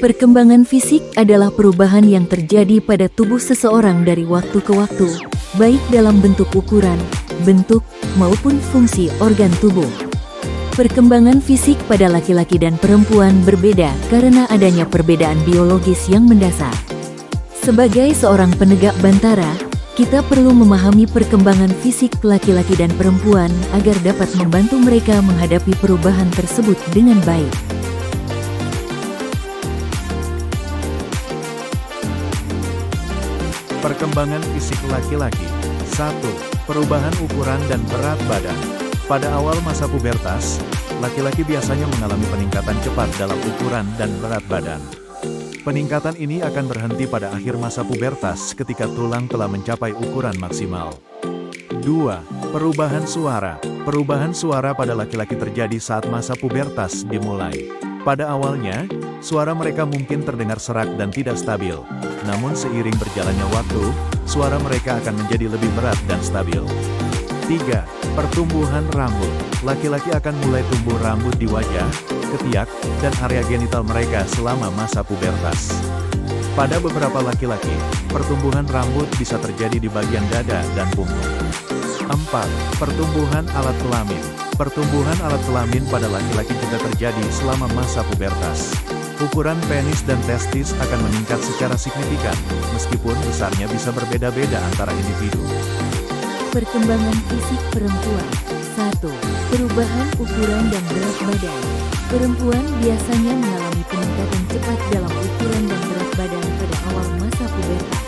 Perkembangan fisik adalah perubahan yang terjadi pada tubuh seseorang dari waktu ke waktu, baik dalam bentuk ukuran, bentuk, maupun fungsi organ tubuh. Perkembangan fisik pada laki-laki dan perempuan berbeda karena adanya perbedaan biologis yang mendasar. Sebagai seorang penegak bantara, kita perlu memahami perkembangan fisik laki-laki dan perempuan agar dapat membantu mereka menghadapi perubahan tersebut dengan baik. Perkembangan fisik laki-laki. 1. Perubahan ukuran dan berat badan. Pada awal masa pubertas, laki-laki biasanya mengalami peningkatan cepat dalam ukuran dan berat badan. Peningkatan ini akan berhenti pada akhir masa pubertas ketika tulang telah mencapai ukuran maksimal. 2. Perubahan suara. Perubahan suara pada laki-laki terjadi saat masa pubertas dimulai. Pada awalnya, suara mereka mungkin terdengar serak dan tidak stabil. Namun seiring berjalannya waktu, suara mereka akan menjadi lebih berat dan stabil. 3. Pertumbuhan rambut. Laki-laki akan mulai tumbuh rambut di wajah, ketiak, dan area genital mereka selama masa pubertas. Pada beberapa laki-laki, pertumbuhan rambut bisa terjadi di bagian dada dan punggung. 4. Pertumbuhan alat kelamin. Pertumbuhan alat kelamin pada laki-laki juga terjadi selama masa pubertas. Ukuran penis dan testis akan meningkat secara signifikan, meskipun besarnya bisa berbeda-beda antara individu. Perkembangan fisik perempuan. 1. Perubahan ukuran dan berat badan. Perempuan biasanya mengalami peningkatan cepat dalam ukuran dan berat badan pada awal masa pubertas.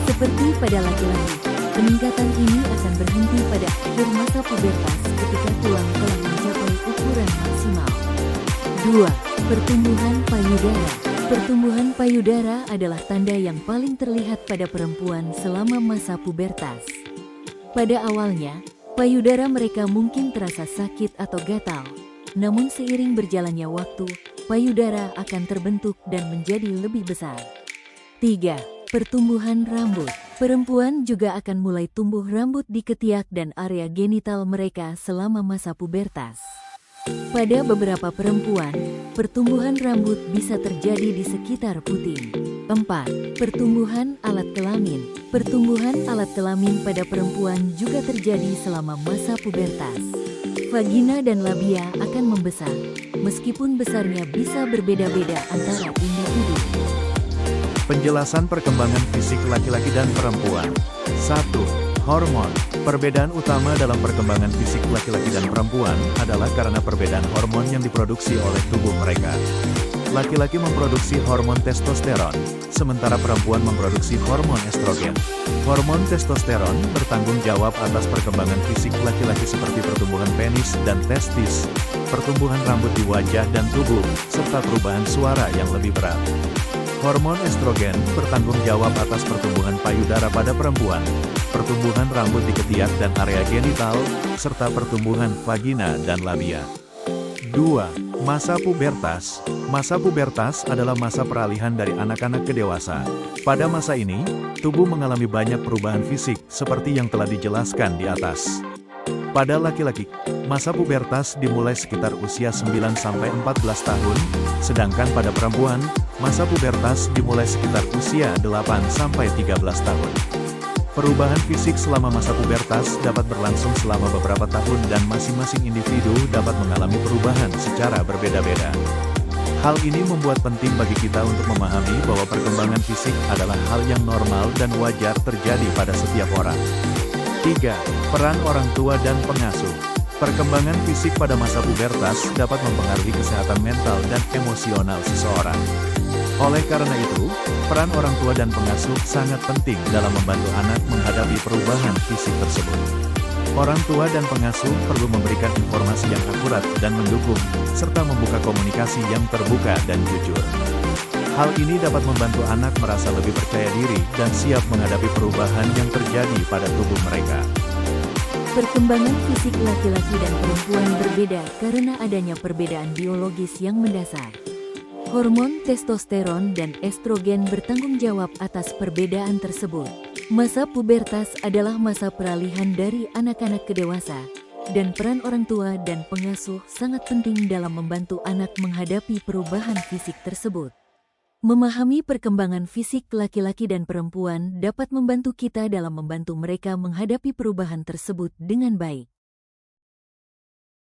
Seperti pada laki-laki, peningkatan ini akan berhenti pada akhir masa pubertas ketika tulang telah mencapai ukuran maksimal. 2. Pertumbuhan payudara. Pertumbuhan payudara adalah tanda yang paling terlihat pada perempuan selama masa pubertas. Pada awalnya, payudara mereka mungkin terasa sakit atau gatal. Namun seiring berjalannya waktu, payudara akan terbentuk dan menjadi lebih besar. 3. Pertumbuhan rambut. Perempuan juga akan mulai tumbuh rambut di ketiak dan area genital mereka selama masa pubertas. Pada beberapa perempuan, pertumbuhan rambut bisa terjadi di sekitar puting. 4. Pertumbuhan alat kelamin. Pertumbuhan alat kelamin pada perempuan juga terjadi selama masa pubertas. Vagina dan labia akan membesar, meskipun besarnya bisa berbeda-beda antara individu. Penjelasan perkembangan fisik laki-laki dan perempuan. 1. Hormon. Perbedaan utama dalam perkembangan fisik laki-laki dan perempuan adalah karena perbedaan hormon yang diproduksi oleh tubuh mereka. Laki-laki memproduksi hormon testosteron, sementara perempuan memproduksi hormon estrogen. Hormon testosteron bertanggung jawab atas perkembangan fisik laki-laki seperti pertumbuhan penis dan testis, pertumbuhan rambut di wajah dan tubuh, serta perubahan suara yang lebih berat. Hormon estrogen bertanggung jawab atas pertumbuhan payudara pada perempuan, pertumbuhan rambut di ketiak dan area genital, serta pertumbuhan vagina dan labia. 2. Masa pubertas. Masa pubertas adalah masa peralihan dari anak-anak ke dewasa. Pada masa ini, tubuh mengalami banyak perubahan fisik seperti yang telah dijelaskan di atas. Pada laki-laki, masa pubertas dimulai sekitar usia 9-14 tahun, sedangkan pada perempuan, masa pubertas dimulai sekitar usia 8-13 tahun. Perubahan fisik selama masa pubertas dapat berlangsung selama beberapa tahun dan masing-masing individu dapat mengalami perubahan secara berbeda-beda. Hal ini membuat penting bagi kita untuk memahami bahwa perkembangan fisik adalah hal yang normal dan wajar terjadi pada setiap orang. 3. Peran orang tua dan pengasuh. Perkembangan fisik pada masa pubertas dapat mempengaruhi kesehatan mental dan emosional seseorang. Oleh karena itu, peran orang tua dan pengasuh sangat penting dalam membantu anak menghadapi perubahan fisik tersebut. Orang tua dan pengasuh perlu memberikan informasi yang akurat dan mendukung, serta membuka komunikasi yang terbuka dan jujur. Hal ini dapat membantu anak merasa lebih percaya diri dan siap menghadapi perubahan yang terjadi pada tubuh mereka. Perkembangan fisik laki-laki dan perempuan berbeda karena adanya perbedaan biologis yang mendasar. Hormon testosteron dan estrogen bertanggung jawab atas perbedaan tersebut. Masa pubertas adalah masa peralihan dari anak-anak ke dewasa, dan peran orang tua dan pengasuh sangat penting dalam membantu anak menghadapi perubahan fisik tersebut. Memahami perkembangan fisik laki-laki dan perempuan dapat membantu kita dalam membantu mereka menghadapi perubahan tersebut dengan baik.